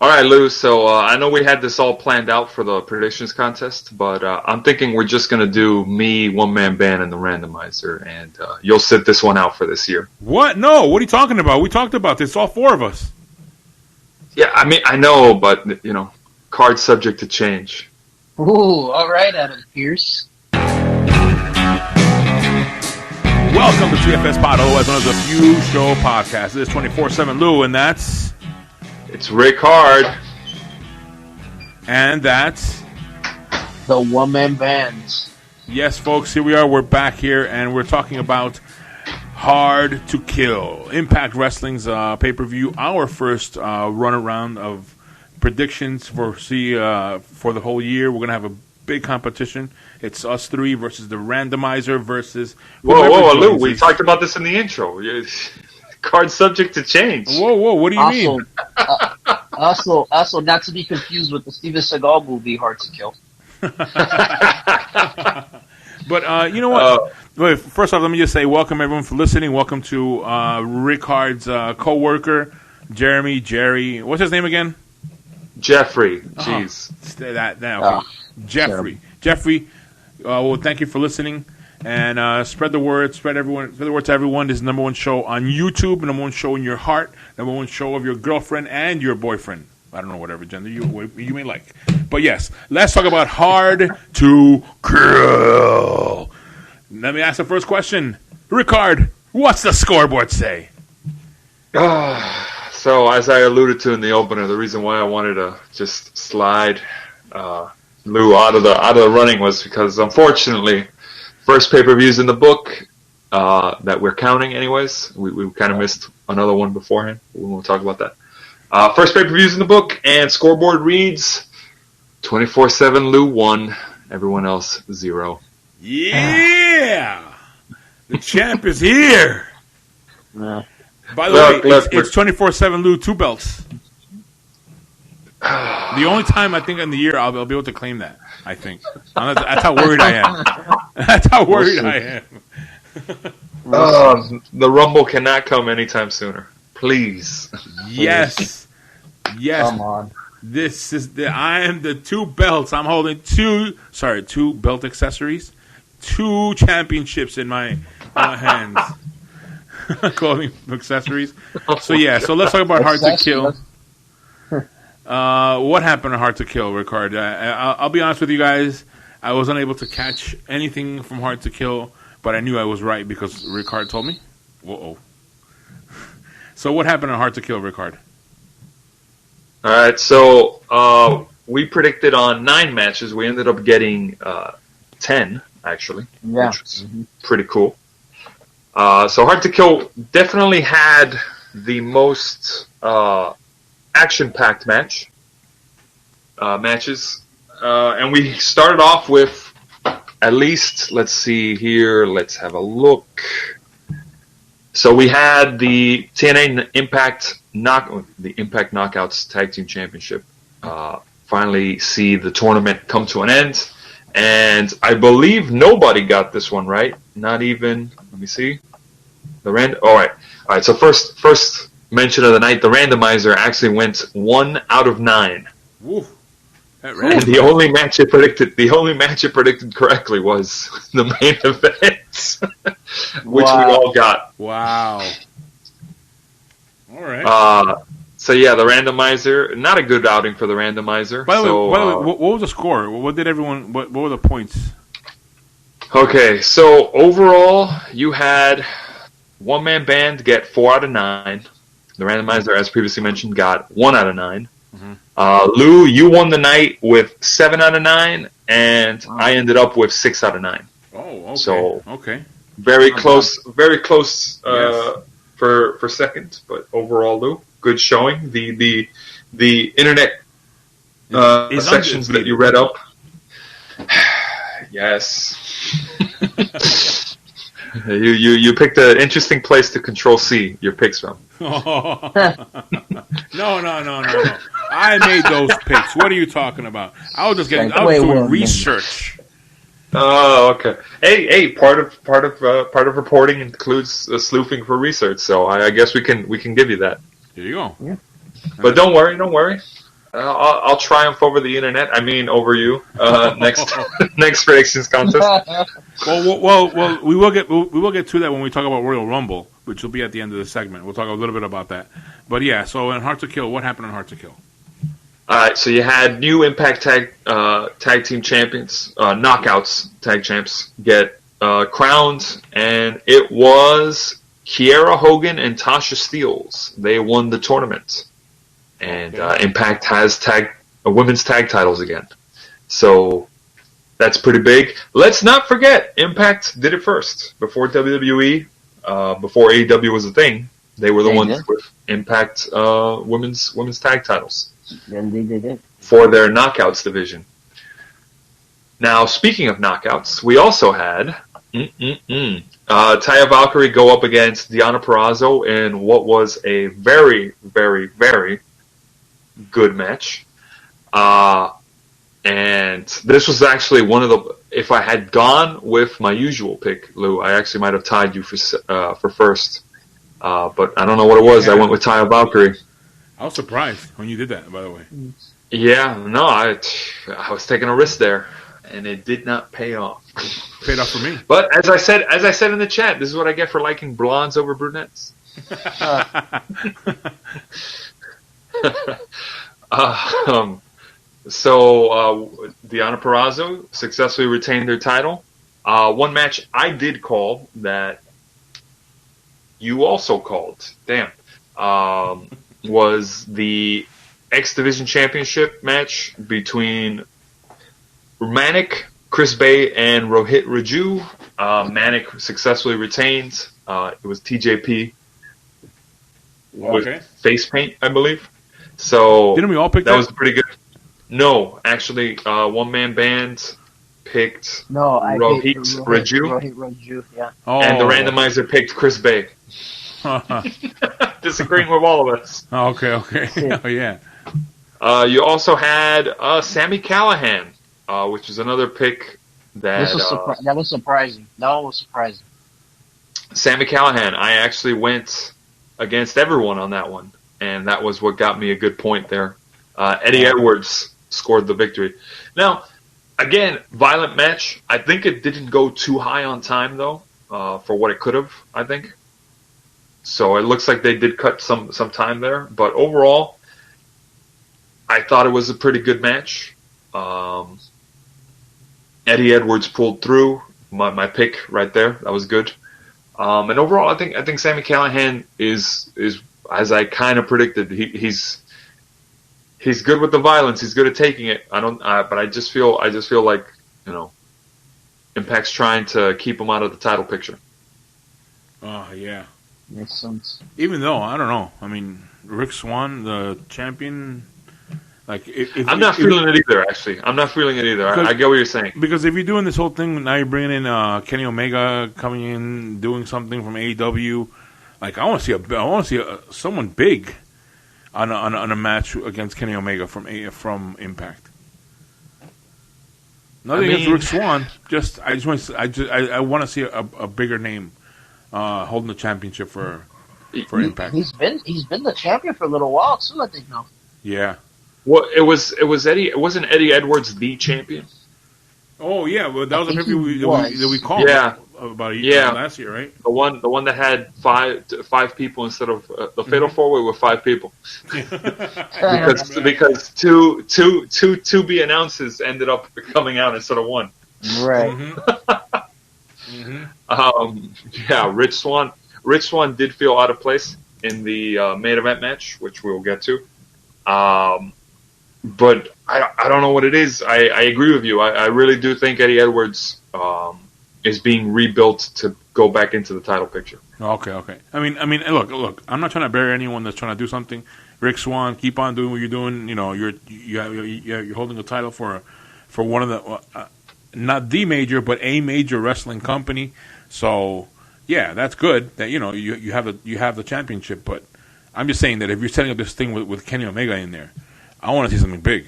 All right, Lou. So I know we had this all planned out for the predictions contest, but I'm thinking we're just gonna do me, one man band, and the randomizer, and you'll sit this one out for this year. What? No. What are you talking about? We talked about this. All four of us. Yeah, I mean I know, but cards subject to change. Ooh, all right, Adam Pierce. Welcome to TFS Pod, otherwise known as the Few Show Podcast. This is 24/7 Lou, and that's... It's Rick Hard. And that's... The one-man band. Yes, folks, here we are. We're back here, and we're talking about Hard to Kill. Impact Wrestling's pay-per-view. Our first run-around of predictions for the whole year. We're going to have a big competition. It's us three versus the randomizer versus... Whoa, Lou, we talked about this in the intro. Card subject to change. Whoa, what do you mean? Also, not to be confused with the Steven Seagal movie, Hard to Kill. But you know what? Wait, first off, let me just say welcome everyone for listening. Welcome to Rick Hard's co-worker, Jerry. What's his name again? Jeffrey. Jeez. Okay. Jeffrey. Jeffrey, well, thank you for listening. And spread the word. Spread the word to everyone. This is the number one show on YouTube, number one show in your heart, number one show of your girlfriend and your boyfriend. I don't know whatever gender you may like. But yes, let's talk about Hard to Kill. Let me ask the first question. Rickard, what's the scoreboard say? So as I alluded to in the opener, the reason why I wanted to just slide Lou out of the running was because unfortunately, first pay-per-views in the book that we're counting anyways. We kind of missed another one beforehand. We won't talk about that. First pay-per-views in the book, and scoreboard reads 24/7 Lou 1, everyone else 0. Yeah! The champ is here! By the way, it's 24/7 Lou 2 belts. The only time I think in the year I'll be able to claim that, I think. That's how worried I am. That's how worried I am. The Rumble cannot come anytime sooner. Please. Yes. Come on. I am the 2 belts. I'm holding 2 belt accessories, 2 championships in my hands. Clothing accessories. So let's talk about Hard to Kill. What happened to Hard to Kill, Rickard? I'll be honest with you guys. I was unable to catch anything from Hard to Kill, but I knew I was right because Rickard told me. Whoa. So what happened to Hard to Kill, Rickard? All right, so we predicted on 9 matches. We ended up getting 10, actually, which was pretty cool. So Hard to Kill definitely had the most action-packed matches. And we started off with at least, let's see here, let's have a look. So we had the TNA Impact Knockouts Tag Team Championship finally see the tournament come to an end. And I believe nobody got this one right. Not even, let me see. All right, so first mention of the night, the randomizer actually went 1 out of 9. Woo. And the only match it predicted correctly was the main event, which we all got. Wow. All right. So yeah, the randomizer, not a good outing for the randomizer. By the way, what was the score? What did everyone? What were the points? Okay, so overall, you had one man band get 4 out of 9. The randomizer, as previously mentioned, got 1 out of 9. Lou, you won the night with 7 out of 9, and I ended up with 6 out of 9. Oh, okay. So very close for second, but overall, Lou, good showing. The internet sections that you read up, yes. You picked an interesting place to Control C your picks from. No. I made those picks. What are you talking about? I was doing research. Oh, okay. Hey, part of reporting includes sleuthing for research. So I guess we can give you that. There you go. Yeah. But don't worry. I'll triumph over the internet. I mean, over you. Next next predictions contest. Well, we will get to that when we talk about Royal Rumble, which will be at the end of the segment. We'll talk a little bit about that. But yeah, so in Hard to Kill, what happened in Hard to Kill? All right, so you had new Impact tag team champions, knockouts tag champs get crowned, and it was Kiera Hogan and Tasha Steelz. They won the tournament, and Impact has women's tag titles again. So that's pretty big. Let's not forget, Impact did it first before WWE, before AEW was a thing. They were the ones with Impact women's tag titles. Indeed, they did. For their knockouts division. Now, speaking of knockouts, we also had Taya Valkyrie go up against Deonna Purrazzo in what was a very, very, very good match. And this was actually one of the... If I had gone with my usual pick, Lou, I actually might have tied you for first. But I don't know what it was. I went with Taya Valkyrie. I was surprised when you did that, by the way. Yeah, no, I was taking a risk there, and it did not pay off. Paid off for me. But as I said in the chat, this is what I get for liking blondes over brunettes. So Deonna Purrazzo successfully retained her title. One match I did call that you also called. Damn. Was the X Division Championship match between Manik, Chris Bay, and Rohit Raju. Manik successfully retained. It was TJP with face paint, I believe. So didn't we all pick that? That was pretty good. No, actually, one man band picked Rohit Raju. Rohit Raju, yeah. And the randomizer picked Chris Bay. Disagreeing with all of us. Okay. Oh, yeah. You also had Sami Callihan, which is another pick that... That was surprising. That one was surprising. Sami Callihan, I actually went against everyone on that one, and that was what got me a good point there. Eddie Edwards scored the victory. Now, again, violent match. I think it didn't go too high on time, though, for what it could have, I think. So it looks like they did cut some time there. But overall, I thought it was a pretty good match. Eddie Edwards pulled through. My pick right there. That was good. And overall, I think Sami Callihan is as I kind of predicted. He's good with the violence. He's good at taking it. But I just feel like, Impact's trying to keep him out of the title picture. Oh yeah. Makes sense. Even though, I don't know. I mean, Rick Swann, the champion, I'm not feeling it either, actually. I'm not feeling it either. I get what you're saying. Because if you're doing this whole thing, now you're bringing in Kenny Omega coming in, doing something from AEW. I want to see someone big on a match against Kenny Omega from Impact. Nothing against Rick Swann. I want to see a bigger name holding the championship for Impact. He's been the champion for a little while too, I think now. Yeah. Well, it was Eddie. It wasn't Eddie Edwards the champion. Oh yeah, well, that was a preview that we called. Yeah. About a year last year, right? The one that had five people instead of the Fatal Four-Way with 5 people. because two to be announces ended up coming out instead of one. Right. Yeah, Rich Swann did feel out of place in the main event match, which we will get to. But I don't know what it is. I agree with you. I really do think Eddie Edwards is being rebuilt to go back into the title picture. Okay. I mean, look. I'm not trying to bury anyone that's trying to do something. Rick Swann, keep on doing what you're doing. You're holding a title for one of the not the major, but a major wrestling company. So yeah, that's good that you have the championship. But I'm just saying that if you're setting up this thing with Kenny Omega in there, I want to see something big.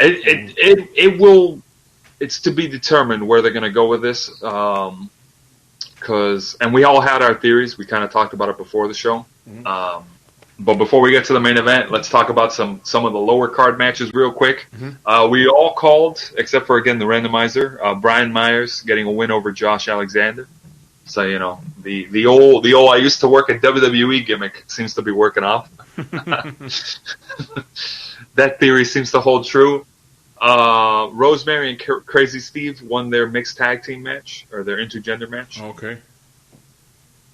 It will. It's to be determined where they're going to go with this. And we all had our theories. We kind of talked about it before the show. Mm-hmm. But before we get to the main event, let's talk about some of the lower card matches real quick. We all called, except for again the randomizer, Brian Myers getting a win over Josh Alexander. So the old I used to work at WWE gimmick seems to be working off. That theory seems to hold true. Rosemary and Crazy Steve won their mixed tag team match, or their intergender match. Okay.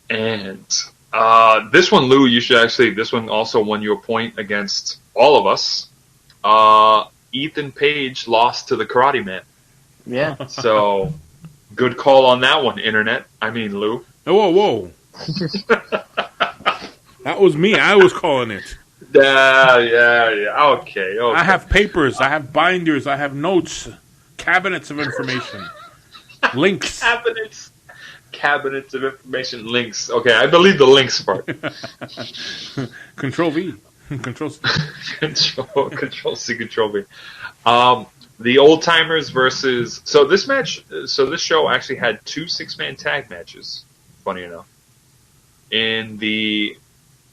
And this one, Lou, this one also won you a point against all of us. Ethan Page lost to the Karate Man. Yeah. So, good call on that one, Internet. I mean, Lou. Whoa. That was me. I was calling it. Yeah. Okay. I have papers. I have binders. I have notes. Cabinets of information. Links. Cabinets of information. Links. Okay, I believe the links part. Control V. Control C. Control C, Control V. The Old Timers versus... So this show actually had 2 6-man tag matches, funny enough. In the...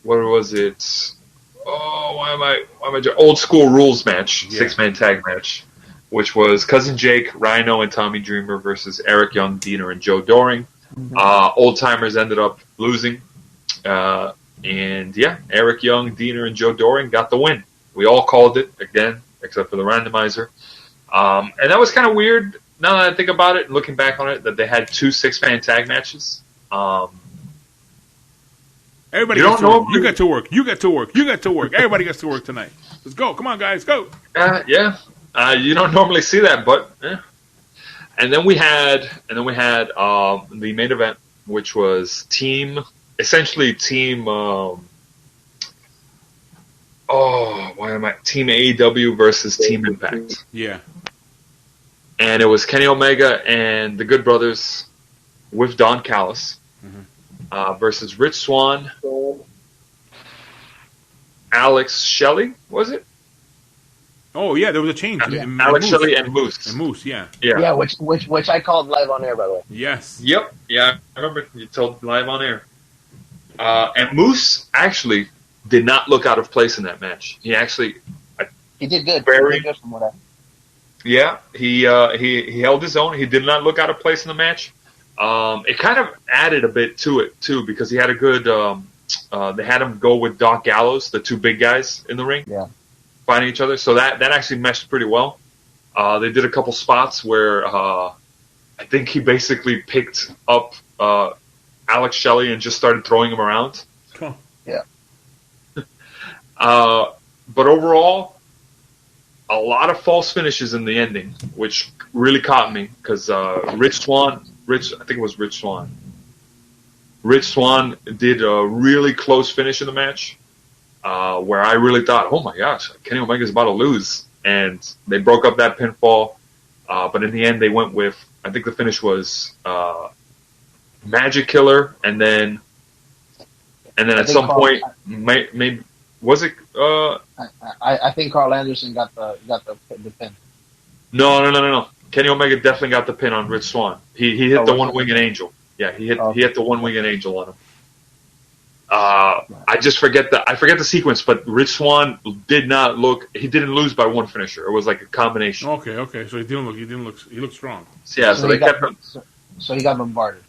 What was it? Oh, why am I Old School Rules match, 6-man tag match, which was Cousin Jake, Rhino, and Tommy Dreamer versus Eric Young, Diener, and Joe Doring. Old Timers ended up losing. And yeah, Eric Young, Diener, and Joe Doring got the win. We all called it, again, except for the randomizer. And that was kind of weird, now that I think about it, looking back on it, that they had 2 6-man tag matches. Everybody gets to work. You get to work. You get to work. You get to work. Everybody gets to work tonight. Let's go. Come on, guys. Go. Yeah. You don't normally see that, but And then we had the main event, which was Team Team AEW versus Team Impact. Yeah. And it was Kenny Omega and the Good Brothers with Don Callis versus Rich Swann, Alex Shelley, was it? Oh yeah, there was a change. Alex Shelley and Moose. Yeah, which I called live on air, by the way. Yes. Yep. Yeah, I remember you told live on air. And Moose actually did not look out of place in that match. He actually he did good. Very, he did good from what I. Yeah, he held his own. He did not look out of place in the match. It kind of added a bit to it too, because he had a good. They had him go with Doc Gallows, the 2 big guys in the ring, fighting each other. So that actually meshed pretty well. They did a couple spots where I think he basically picked up Alex Shelley and just started throwing him around. Huh. Yeah. But overall, a lot of false finishes in the ending, which really caught me because Rich Swann did a really close finish in the match where I really thought, oh my gosh, Kenny Omega's about to lose. And they broke up that pinfall. But in the end, they went with, I think the finish was Magic Killer. And then at some point, maybe, was it? I think Carl Anderson got the pin. No. Kenny Omega definitely got the pin on Rich Swann. He hit the one-winged angel. Yeah, he hit the one-winged angel on him. I forget the sequence, but Rich Swann didn't lose by one finisher. It was like a combination. Okay. So he looked strong. Yeah, so they kept him. So he got bombarded.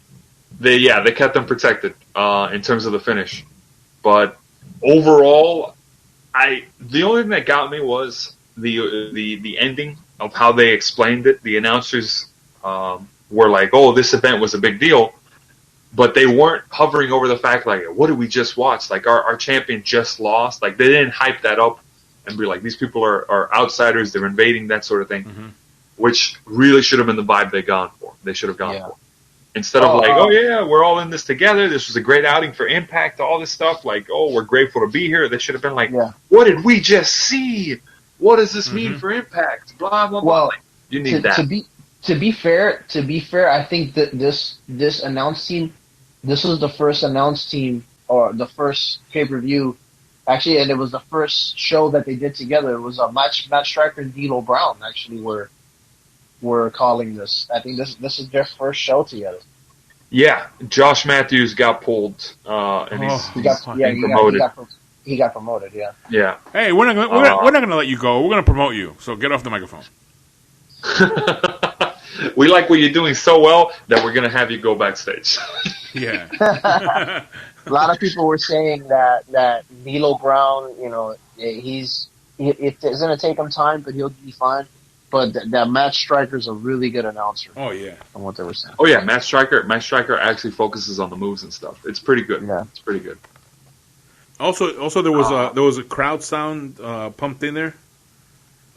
They kept him protected in terms of the finish. But overall, the only thing that got me was the ending of how they explained it. The announcers were like, "Oh, this event was a big deal," but they weren't hovering over the fact like, "What did we just watch? Like our champion just lost." Like they didn't hype that up and be like, "These people are outsiders. They're invading," that sort of thing, which really should have been the vibe they should have gone for. Instead of we're all in this together. This was a great outing for Impact. All this stuff like, oh, we're grateful to be here. They should have been like, what did we just see? What does this mean for Impact? Blah blah blah. Like, you need that. To be fair, I think that this announced team, this was the first announced team or the first pay-per-view, actually, and it was the first show that they did together. It was a Matt Striker and D'Lo Brown actually were calling this. I think this is their first show together. Yeah, Josh Matthews got pulled and he's being promoted. he got promoted. Yeah. Yeah. Hey, we're not gonna let you go. We're gonna promote you. So get off the microphone. We like what you're doing so well that we're gonna have you go backstage. Yeah. A lot of people were saying that D'Lo Brown, it's gonna take him time, but he'll be fine. But that Matt Striker's a really good announcer. Oh yeah. From what they were saying. Oh yeah, Matt Striker actually focuses on the moves and stuff. It's pretty good. Yeah. It's pretty good. Also there was a crowd sound pumped in there.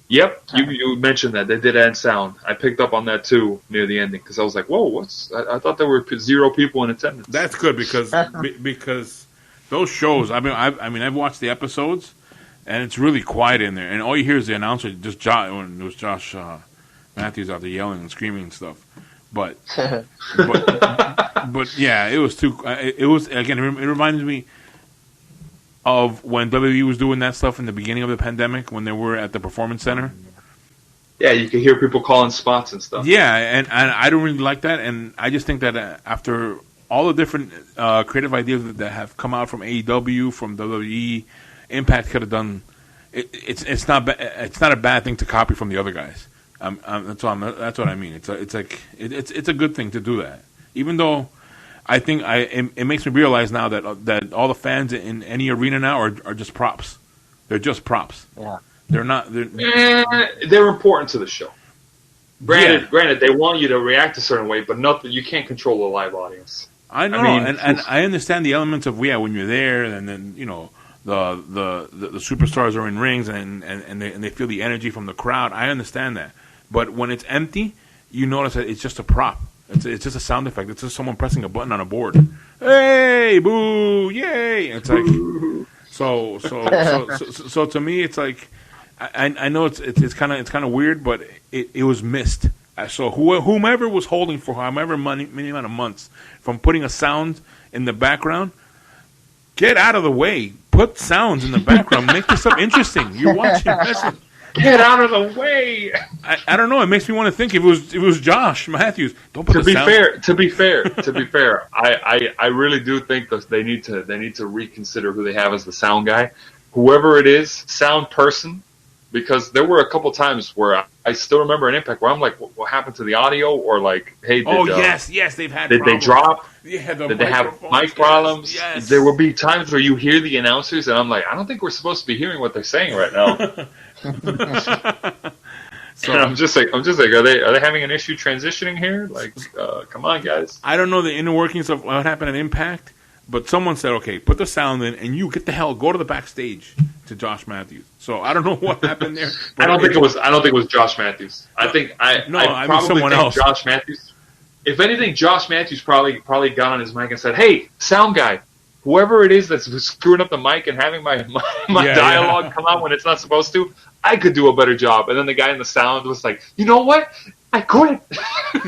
Yep, you mentioned that they did add sound. I picked up on that too near the ending because I was like, "Whoa, I thought there were 0 people in attendance." That's good because those shows. I've watched the episodes, and it's really quiet in there, and all you hear is the announcer. Just when it was Josh Matthews out there yelling and screaming and stuff. But yeah, it was too. It was again. It reminded me of when WWE was doing that stuff in the beginning of the pandemic when they were at the Performance Center. Yeah, you can hear people calling spots and stuff. Yeah, and I don't really like that, and I just think that after all the different creative ideas that have come out from AEW, from WWE, Impact could have done. It's not a bad thing to copy from the other guys. That's what I mean. It's a good thing to do that, even though. I think it makes me realize now that all the fans in any arena now are just props. They're just props. Yeah. They're not. They're important to the show. Granted, they want you to react a certain way, but you can't control the live audience. I know, and I understand the elements of when you're there, and then the superstars are in rings, and they feel the energy from the crowd. I understand that, but when it's empty, you notice that it's just a prop. It's just a sound effect. It's just someone pressing a button on a board. Hey, boo, yay! It's like so to me, it's like I know it's kind of weird, but it was missed. So whomever was holding for however many amount of months from putting a sound in the background, get out of the way. Put sounds in the background. Make this stuff interesting. You're watching wrestling. Get out of the way! I don't know. It makes me want to think if it was Josh Matthews. Don't put to be fair, I really do think that they need to reconsider who they have as the sound guy, whoever it is, sound person, because there were a couple times where I still remember an Impact where I'm like, what happened to the audio? Or like, hey, yes, they've had. Did problems. they drop? Yeah, did they have mic problems? Yes. There will be times where you hear the announcers, and I'm like, I don't think we're supposed to be hearing what they're saying right now. So and I'm just like, are they having an issue transitioning here? Like, come on, guys. I don't know the inner workings of what happened at Impact, but someone said, okay, put the sound in, and you get the hell go to the backstage to Josh Matthews. So I don't know what happened there. I don't think it was Josh Matthews. I probably someone think else. Josh Matthews. If anything, Josh Matthews probably got on his mic and said, "Hey, sound guy, whoever it is that's screwing up the mic and having my dialogue come out when it's not supposed to, I could do a better job." And then the guy in the sound was like, "You know what? I quit.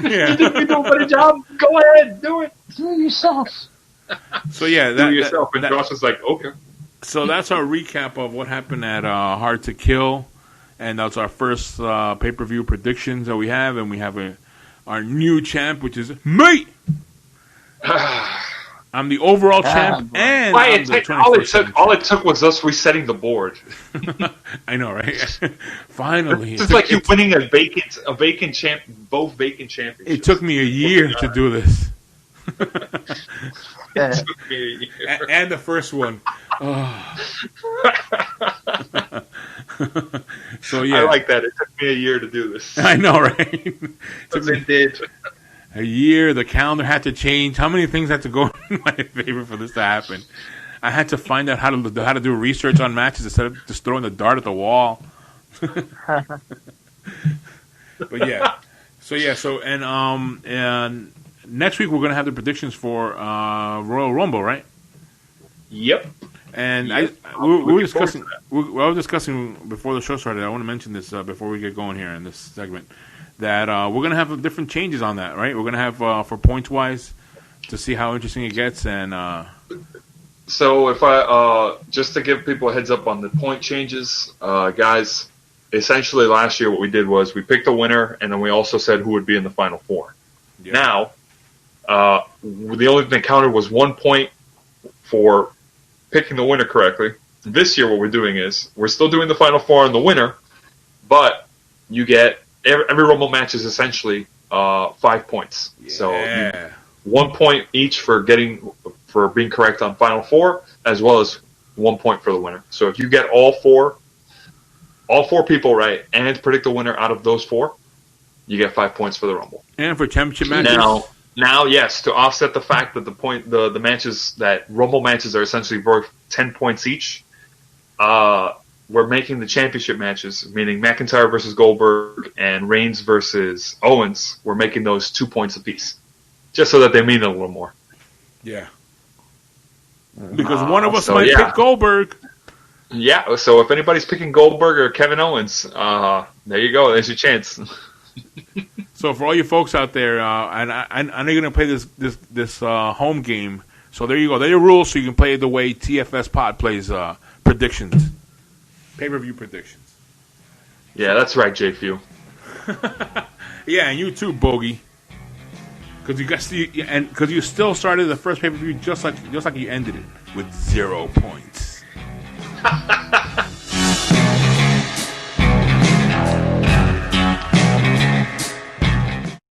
Yeah. You think we do a better job? Go ahead, do it. Do it yourself." So yeah, do it yourself. And Josh was like, "Okay." So that's our recap of what happened at Hard to Kill, and that's our first pay-per-view predictions that we have, and we have our new champ, which is me. I'm the overall champ, and all it took was us resetting the board. I know, right? Finally, it's like you winning a vacant champ, both vacant championships. It took me a year to do this. It took me a year. And the first one. Oh. So yeah, I like that. It took me a year to do this. I know, right? It did. A year. The calendar had to change. How many things had to go in my favor for this to happen? I had to find out how to do research on matches instead of just throwing the dart at the wall. But yeah. So and next week we're gonna have the predictions for Royal Rumble, right? Yep. And we were discussing. I was discussing before the show started. I want to mention this before we get going here in this segment. That we're going to have different changes on that, right? We're going to have for points wise to see how interesting it gets, and so if I just to give people a heads up on the point changes, guys. Essentially, last year what we did was we picked a winner, and then we also said who would be in the final four. Yeah. Now, the only thing that counted was 1 point for picking the winner correctly, this year what we're doing is we're still doing the Final Four and the winner, but you get every Rumble match is essentially 5 points. Yeah. So 1 point each for being correct on Final Four, as well as 1 point for the winner. So if you get all four people right and predict the winner out of those four, you get 5 points for the Rumble. And for championship matches. Now, yes, to offset the fact that the matches that Rumble matches are essentially worth 10 points each, we're making the championship matches, meaning McIntyre versus Goldberg and Reigns versus Owens. We're making those 2 points apiece, just so that they mean a little more. Yeah. Because one of us might pick Goldberg. Yeah, so if anybody's picking Goldberg or Kevin Owens, there you go. There's your chance. So for all you folks out there, and I know you're going to play this home game. So there you go. There are your rules, so you can play it the way TFS Pod plays predictions. Pay-per-view predictions. Yeah, that's right, JFU. Yeah, and you too, Bogey. Because you still started the first pay-per-view just like you ended it with 0 points.